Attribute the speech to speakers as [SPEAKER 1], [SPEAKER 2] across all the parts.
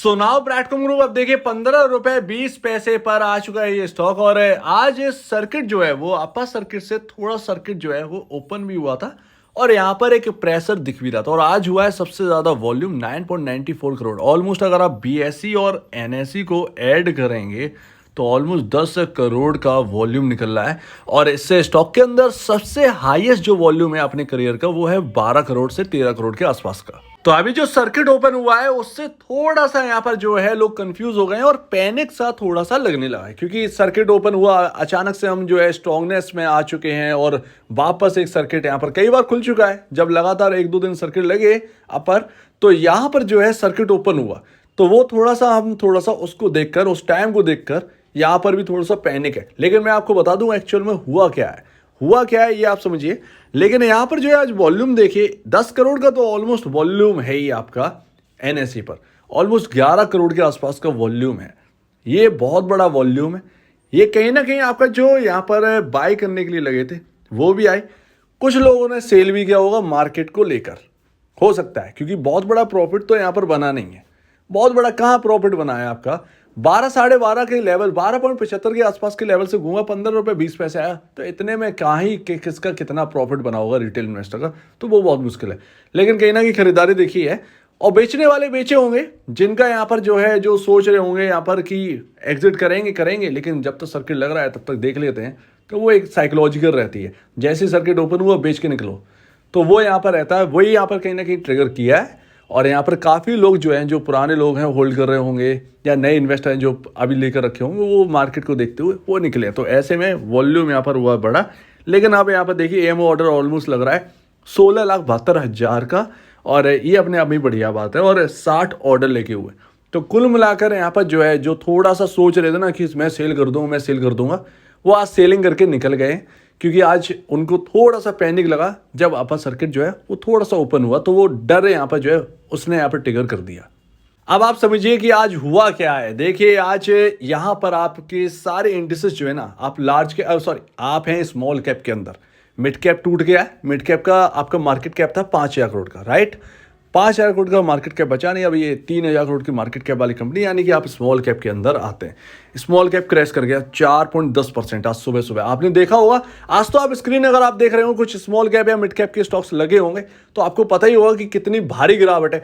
[SPEAKER 1] So now platform group अब देखिए 15 रुपए 20 पैसे पर आ चुका है ये स्टॉक। और आज ये सर्किट जो है वो अपर सर्किट से थोड़ा सर्किट जो है वो ओपन भी हुआ था और यहाँ पर एक प्रेशर दिख भी रहा था। और आज हुआ है सबसे ज्यादा वॉल्यूम 9.94 करोड़। ऑलमोस्ट अगर आप बीएसई और एनएसई को ऐड करेंगे तो ऑलमोस्ट 10 करोड़ का वॉल्यूम निकल रहा है। और इससे स्टॉक के अंदर सबसे हाईएस्ट जो वॉल्यूम है अपने करियर का वो है 12 करोड़ से 13 करोड़ के आसपास का। तो अभी जो सर्किट ओपन हुआ है उससे थोड़ा सा यहाँ पर जो है लोग कंफ्यूज हो गए हैं और पैनिक सा थोड़ा सा लगने लगा है, क्योंकि सर्किट ओपन हुआ अचानक से हम जो है स्ट्रांगनेस में आ चुके हैं और वापस एक सर्किट यहाँ पर कई बार खुल चुका है। जब लगातार 1-2 दिन सर्किट लगे अपर, तो यहाँ पर जो है सर्किट ओपन हुआ तो वो थोड़ा सा उसको देखकर, उस टाइम को देखकर यहाँ पर भी थोड़ा सा पैनिक है। लेकिन मैं आपको बता दूं एक्चुअल में हुआ क्या है ये आप समझिए। लेकिन यहाँ पर जो है आज वॉल्यूम देखिए 10 करोड़ का तो ऑलमोस्ट वॉल्यूम है ही आपका एनएसई पर। ऑलमोस्ट 11 करोड़ के आसपास का वॉल्यूम है। ये बहुत बड़ा वॉल्यूम है। ये कहीं ना कहीं आपका जो यहाँ पर बाय करने के लिए लगे थे वो भी आए, कुछ लोगों ने सेल भी किया होगा मार्केट को लेकर, हो सकता है, क्योंकि बहुत बड़ा प्रॉफिट तो यहाँ पर बना नहीं है। बहुत बड़ा कहाँ प्रॉफिट बना है आपका 12 साढ़े 12 के लेवल 12.75 के आसपास के लेवल से घूमा 15 रुपए 20 पैसे आया। तो इतने में कहाँ ही किसका कितना प्रॉफिट बना होगा रिटेल इन्वेस्टर का, तो वो बहुत मुश्किल है। लेकिन कहीं ना कहीं खरीदारी देखी है और बेचने वाले बेचे होंगे, जिनका यहाँ पर जो है जो सोच रहे होंगे यहाँ पर कि एग्जिट करेंगे, लेकिन जब तक सर्किट लग रहा है तब तक देख लेते हैं। तो वो एक साइकोलॉजिकल रहती है, जैसे सर्किट ओपन हुआ बेच के निकलो, तो वो यहाँ पर रहता है। वही यहाँ पर कहीं ना कहीं ट्रिगर किया है। और यहाँ पर काफ़ी लोग जो हैं, जो पुराने लोग हैं होल्ड कर रहे होंगे या नए इन्वेस्टर हैं जो अभी लेकर रखे होंगे, वो मार्केट को देखते हुए वो निकले। तो ऐसे में वॉल्यूम यहाँ पर हुआ बड़ा। लेकिन अब यहाँ पर देखिए एम ऑर्डर ऑलमोस्ट लग रहा है 16,72,000 का, और ये अपने आप में बढ़िया बात है। और 60 ऑर्डर लेके हुए, तो कुल मिलाकर यहाँ पर जो है जो थोड़ा सा सोच रहे थे ना कि मैं सेल कर दूंगा, वो आज सेलिंग करके निकल गए। क्योंकि आज उनको थोड़ा सा पैनिक लगा जब अपर सर्किट जो है वो थोड़ा सा ओपन हुआ, तो वो डर यहाँ पर जो है उसने यहाँ पर ट्रिगर कर दिया। अब आप समझिए कि आज हुआ क्या है। देखिए आज यहाँ पर आपके सारे इंडिसेस जो है ना, आप आप हैं स्मॉल कैप के अंदर। मिड कैप टूट गया है। मिड कैप का आपका मार्केट कैप था 5,000 करोड़ का, राइट। 5,000 करोड़ का मार्केट कैप बचा नहीं। अब ये 3,000 करोड़ की मार्केट कैप वाली कंपनी, यानी कि आप स्मॉल कैप के अंदर आते हैं। स्मॉल कैप क्रैश कर गया 4.10% आज सुबह आपने देखा होगा। आज तो आप स्क्रीन अगर आप देख रहे हो कुछ स्मॉल कैप या मिड कैप के स्टॉक्स लगे होंगे तो आपको पता ही होगा कि कितनी भारी गिरावट है।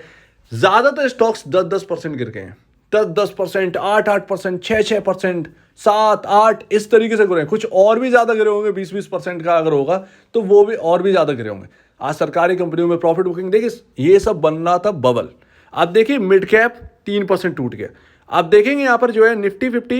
[SPEAKER 1] ज्यादातर स्टॉक्स 10% गिर गए हैं। 10%, 8% 6% 7-8 इस तरीके से गिरे हैं। कुछ और भी ज्यादा गिरे होंगे, 20% का अगर होगा तो वो भी और भी ज्यादा गिरे होंगे। आज सरकारी कंपनियों में प्रॉफिट बुकिंग देखिए, ये सब बन रहा था बबल। आप देखिए मिड कैप 3% टूट गया। आप देखेंगे यहाँ पर जो है निफ्टी 50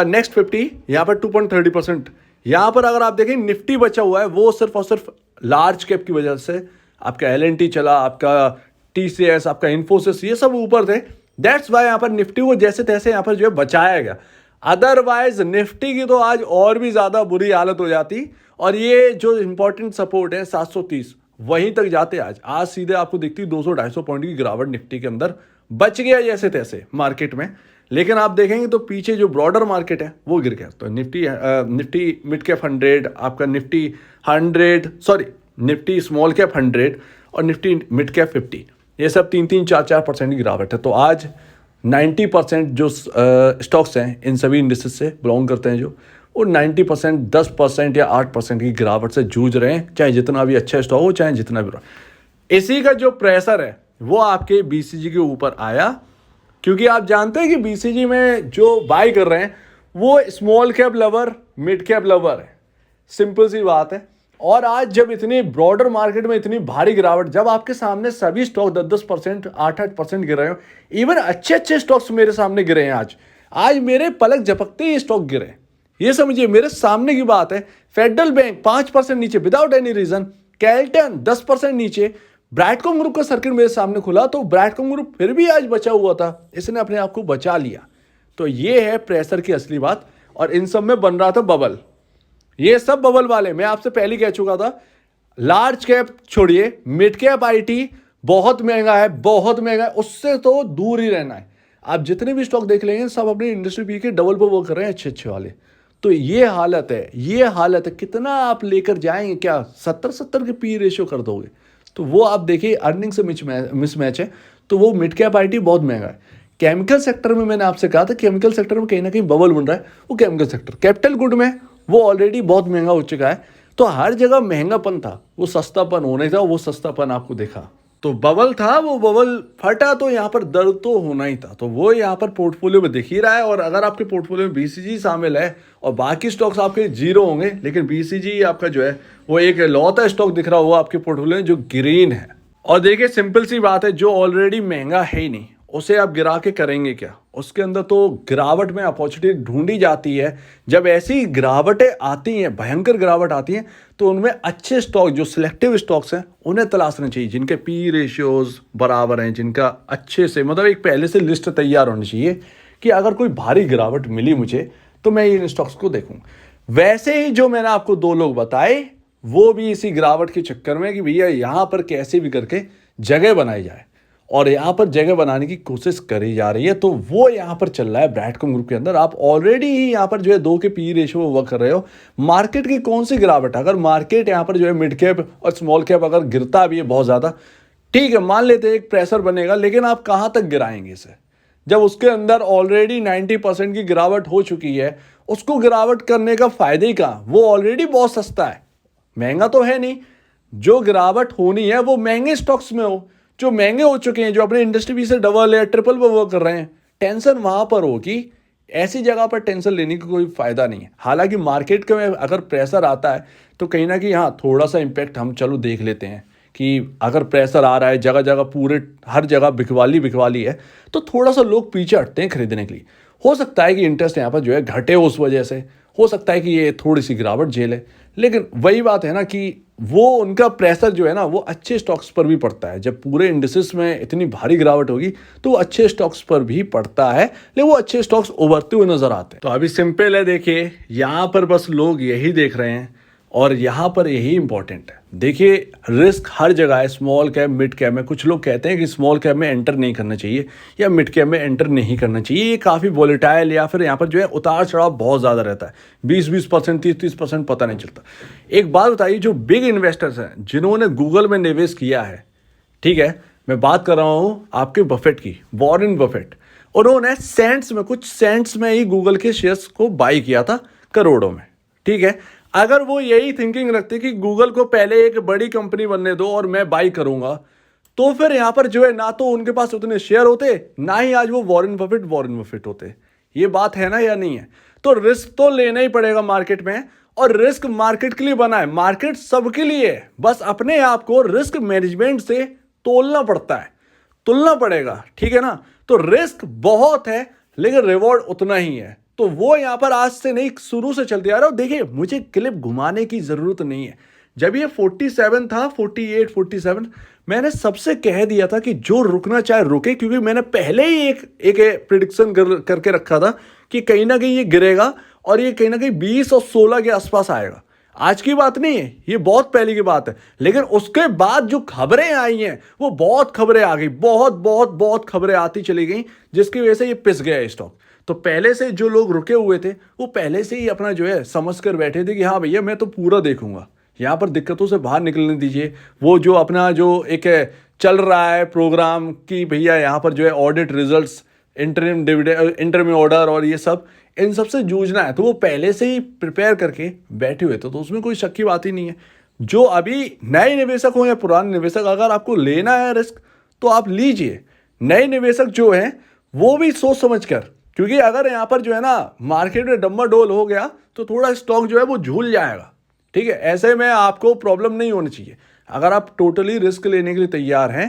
[SPEAKER 1] नेक्स्ट 50 यहाँ पर 2.30%। यहाँ पर अगर आप देखें निफ्टी बचा हुआ है वो सिर्फ और सिर्फ लार्ज कैप की वजह से। आपका एलएनटी चला, आपका टीसीएस, आपका इन्फोसिस, ये सब ऊपर थे। दैट्स वाई यहाँ पर निफ्टी को जैसे तैसे यहाँ पर जो है बचाया गया। अदरवाइज निफ्टी की तो आज और भी ज्यादा बुरी हालत हो जाती। और ये जो इंपॉर्टेंट सपोर्ट है 730 वहीं तक जाते। आज सीधे आपको दिखती 200-250 पॉइंट की गिरावट निफ्टी के अंदर। बच गया जैसे तैसे मार्केट में। लेकिन आप देखेंगे तो पीछे जो ब्रॉडर मार्केट है वो गिर गया। तो निफ्टी मिड कैप 100, आपका निफ्टी स्मॉल कैप 100 और निफ्टी मिड कैप 50, ये सब 3-3 4-4% की गिरावट है। तो आज 90% जो स्टॉक्स हैं इन सभी इंडस्ट्रीज से बिलोंग करते हैं जो, वो 90% 10% या 8% की गिरावट से जूझ रहे हैं, चाहे जितना भी अच्छा स्टॉक हो, चाहे जितना भी। इसी का जो प्रेशर है वो आपके बीसीजी के ऊपर आया, क्योंकि आप जानते हैं कि बीसीजी में जो बाय कर रहे हैं वो small cap lover, mid cap lover है। सिंपल सी बात है। और आज जब इतनी ब्रॉडर मार्केट में इतनी भारी गिरावट, जब आपके सामने सभी स्टॉक 10-10% 8-8% गिर रहे हो, इवन अच्छे स्टॉक्स मेरे सामने गिरे हैं। आज मेरे पलक झपकते ही स्टॉक गिरे। ये समझिए मेरे सामने की बात है। फेडरल बैंक 5% नीचे विदाउट एनी रीजन। कैल्टन 10% नीचे। ब्राइटकॉम ग्रुप का सर्किट मेरे सामने खुला तो ब्राइटकॉम ग्रुप फिर भी आज बचा हुआ था, इसने अपने आप को बचा लिया। तो ये है प्रेशर की असली बात। और इन सब में बन रहा था बबल। ये सब बबल वाले, मैं आपसे पहले कह चुका था, लार्ज कैप छोड़िए, मिड कैप आईटी बहुत महंगा है, उससे तो दूर ही रहना है। आप जितने भी स्टॉक देख लेंगे सब अपनी इंडस्ट्री पी के डबल पर वर्क कर रहे हैं अच्छे वाले। तो ये हालत है। कितना आप लेकर जाएंगे? क्या 70 के पी रेशियो कर दोगे? तो वो आप देखिए अर्निंग से मिसमैच है। तो वो मिड कैप आईटी बहुत महंगा है। केमिकल सेक्टर में मैंने आपसे कहा था, केमिकल सेक्टर में कहीं ना कहीं बबल बन रहा है, वो केमिकल सेक्टर। कैपिटल गुड में वो ऑलरेडी बहुत महंगा हो चुका है, तो हर जगह महंगापन था, वो सस्तापन होने था, वो सस्तापन आपको देखा। तो बबल था, वो बबल फटा, तो यहाँ पर दर्द तो होना ही था, तो वो यहाँ पर पोर्टफोलियो में दिख ही रहा है। और अगर आपके पोर्टफोलियो में बीसीजी शामिल है और बाकी स्टॉक्स आपके जीरो होंगे, लेकिन बीसीजी आपका जो है वो एक लौता स्टॉक दिख रहा होगा आपके पोर्टफोलियो में जो ग्रीन है। और देखिए सिंपल सी बात है, जो ऑलरेडी महंगा है ही नहीं उसे आप गिरा के करेंगे क्या? उसके अंदर तो गिरावट में अपॉर्चुनिटी ढूंढी जाती है। जब ऐसी गिरावटें आती हैं, भयंकर गिरावट आती हैं, तो उनमें अच्छे स्टॉक, जो सिलेक्टिव स्टॉक्स हैं, उन्हें तलाशना चाहिए, जिनके पी रेशियोज बराबर हैं, जिनका अच्छे से मतलब एक पहले से लिस्ट तैयार होनी चाहिए कि अगर कोई भारी गिरावट मिली मुझे तो मैं इन स्टॉक्स को देखूं। वैसे ही जो मैंने आपको दो लोग बताए, वो भी इसी गिरावट के चक्कर में कि भैया यहाँ पर कैसे भी करके जगह बनाई जाए, और यहाँ पर जगह बनाने की कोशिश करी जा रही है, तो वो यहाँ पर चल रहा है ब्रैडकॉम ग्रुप के अंदर। आप ऑलरेडी ही यहाँ पर जो है 2 के पी रेशियो वर्क कर रहे हो। मार्केट की कौन सी गिरावट? अगर मार्केट यहाँ पर जो है मिड कैप और स्मॉल कैप अगर गिरता भी है बहुत ज़्यादा, ठीक है, मान लेते हैं एक प्रेशर बनेगा, लेकिन आप कहाँ तक गिराएंगे इसे? जब उसके अंदर ऑलरेडी 90% की गिरावट हो चुकी है, उसको गिरावट करने का फायदा ही कहाँ? वो ऑलरेडी बहुत सस्ता है, महंगा तो है नहीं। जो गिरावट होनी है वो महंगे स्टॉक्स में हो, जो महंगे हो चुके हैं, जो अपने इंडस्ट्री भी से डबल या ट्रिपल पर वर्क कर रहे हैं। टेंशन वहां पर हो कि ऐसी जगह पर टेंशन लेने का कोई फायदा नहीं है। हालांकि मार्केट के में अगर प्रेशर आता है तो कहीं ना कहीं हाँ थोड़ा सा इम्पैक्ट हम चलो देख लेते हैं कि अगर प्रेशर आ रहा है जगह जगह, पूरे हर जगह बिकवाली है, तो थोड़ा सा लोग पीछे हटते हैं खरीदने के लिए। हो सकता है कि इंटरेस्ट यहाँ पर जो है घटे उस वजह से, हो सकता है कि ये थोड़ी सी गिरावट झेले, लेकिन वही बात है ना कि वो उनका प्रेशर जो है ना वो अच्छे स्टॉक्स पर भी पड़ता है। जब पूरे इंडिसेस में इतनी भारी गिरावट होगी तो वो अच्छे स्टॉक्स पर भी पड़ता है, लेकिन वो अच्छे स्टॉक्स उभरते हुए नजर आते हैं। तो अभी सिंपल है, देखिए यहाँ पर बस लोग यही देख रहे हैं और यहाँ पर यही इंपॉर्टेंट है। देखिए रिस्क हर जगह है, स्मॉल कैप मिड कैप में। कुछ लोग कहते हैं कि स्मॉल कैप में एंटर नहीं करना चाहिए या मिड कैप में एंटर नहीं करना चाहिए, ये काफ़ी वोलेटाइल या फिर यहाँ पर जो है उतार चढ़ाव बहुत ज़्यादा रहता है, 20% 30% पता नहीं चलता। एक बात बताइए, जो बिग इन्वेस्टर्स हैं जिन्होंने गूगल में निवेश किया है, ठीक है, मैं बात कर रहा हूँ आपके बफेट की, वॉरेन बफेट, उन्होंने कुछ सेंट्स में ही गूगल के शेयर्स को बाई किया था, करोड़ों में, ठीक है। अगर वो यही थिंकिंग रखते कि गूगल को पहले एक बड़ी कंपनी बनने दो और मैं बाई करूंगा, तो फिर यहां पर जो है ना तो उनके पास उतने शेयर होते, ना ही आज वो वॉरेन बफेट होते। ये बात है ना या नहीं है? तो रिस्क तो लेना ही पड़ेगा मार्केट में, और रिस्क मार्केट के लिए बना है, मार्केट सबके लिए है। बस अपने आप को रिस्क मैनेजमेंट से तोलना पड़ता है, तुलना पड़ेगा, ठीक है ना। तो रिस्क बहुत है लेकिन रिवॉर्ड उतना ही है। तो वो यहां पर आज से नहीं, शुरू से चलते आ रहा है। देखिए मुझे क्लिप घुमाने की जरूरत नहीं है। जब ये 47 था, 48 47, मैंने सबसे कह दिया था कि जो रुकना चाहे रुके, क्योंकि मैंने पहले ही एक प्रिडिक्शन करके रखा था कि कहीं ना कहीं ये गिरेगा और ये कहीं ना कहीं 20 और 16 के आसपास आएगा। आज की बात नहीं है, ये बहुत पहले की बात है। लेकिन उसके बाद जो खबरें आई हैं, वो बहुत खबरें आ गई, बहुत खबरें आती चली गई, जिसकी वजह से ये पिस गया स्टॉक। तो पहले से जो लोग रुके हुए थे वो पहले से ही अपना जो है समझ कर बैठे थे कि हाँ भैया मैं तो पूरा देखूंगा, यहाँ पर दिक्कतों से बाहर निकलने दीजिए। वो जो अपना जो एक चल रहा है प्रोग्राम कि भैया यहाँ पर जो है audit results, interim dividend, interim order और ये सब, इन सब से जूझना है, तो वो पहले से ही प्रिपेयर करके बैठे हुए थे। तो उसमें कोई शक की बात ही नहीं है। जो अभी नए निवेशक हो या पुराने निवेशक, अगर आपको लेना है रिस्क तो आप लीजिए। नए निवेशक जो हैं वो भी सोच समझ कर, क्योंकि अगर यहाँ पर जो है ना मार्केट में डम्माडोल हो गया तो थोड़ा स्टॉक जो है वो झूल जाएगा, ठीक है। ऐसे में आपको प्रॉब्लम नहीं होनी चाहिए। अगर आप टोटली रिस्क लेने के लिए तैयार हैं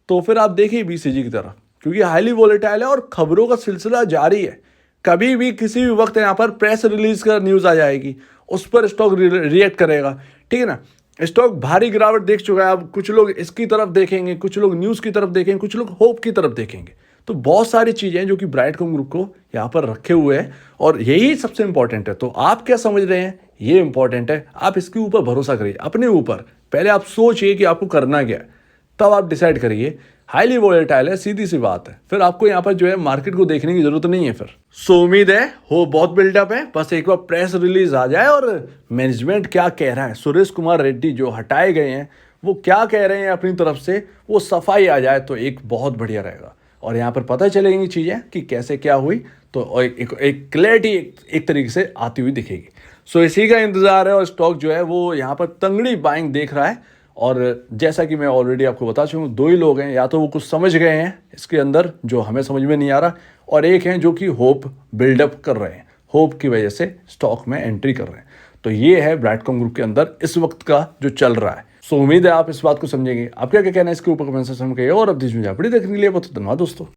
[SPEAKER 1] तो फिर आप देखिए बीसीजी की तरफ, क्योंकि हाईली वोलेटाइल है और खबरों का सिलसिला जारी है। कभी भी किसी भी वक्त यहाँ पर प्रेस रिलीज का न्यूज़ आ जाएगी, उस पर स्टॉक रिएक्ट करेगा, ठीक है ना। स्टॉक भारी गिरावट देख चुका है। अब कुछ लोग इसकी तरफ देखेंगे, कुछ लोग न्यूज़ की तरफ देखेंगे, कुछ लोग होप की तरफ देखेंगे। तो बहुत सारी चीज़ें हैं जो कि ब्राइटकॉम ग्रुप को यहाँ पर रखे हुए हैं, और यही सबसे इंपॉर्टेंट है। तो आप क्या समझ रहे हैं, ये इंपॉर्टेंट है। आप इसके ऊपर भरोसा करिए, अपने ऊपर। पहले आप सोचिए कि आपको करना क्या है, तब आप डिसाइड करिए। हाईली वोलेटाइल है, सीधी सी बात है। फिर आपको यहाँ पर जो है मार्केट को देखने की जरूरत नहीं है फिर। सो उम्मीद है हो बहुत बिल्डअप है, बस एक बार प्रेस रिलीज आ जाए और मैनेजमेंट क्या कह रहा है, सुरेश कुमार रेड्डी जो हटाए गए हैं वो क्या कह रहे हैं अपनी तरफ से, वो सफाई आ जाए तो एक बहुत बढ़िया रहेगा। और यहाँ पर पता चलेंगी चीज़ें कि कैसे क्या हुई, तो एक क्लैरिटी एक तरीके से आती हुई दिखेगी। सो इसी का इंतजार है और स्टॉक जो है वो यहाँ पर तंगड़ी बाइंग देख रहा है। और जैसा कि मैं ऑलरेडी आपको बता चुका हूँ, दो ही लोग हैं, या तो वो कुछ समझ गए हैं इसके अंदर जो हमें समझ में नहीं आ रहा, और एक हैं जो कि होप बिल्डअप कर रहे हैं, होप की वजह से स्टॉक में एंट्री कर रहे हैं। तो ये है ब्राइटकॉम ग्रुप के अंदर इस वक्त का जो चल रहा है। सो उम्मीद है आप इस बात को समझेंगे। आप क्या क्या कहना है इसके ऊपर कमेंट सेक्शन में कहिए, और अब देखने के लिए बहुत धन्यवाद दोस्तों।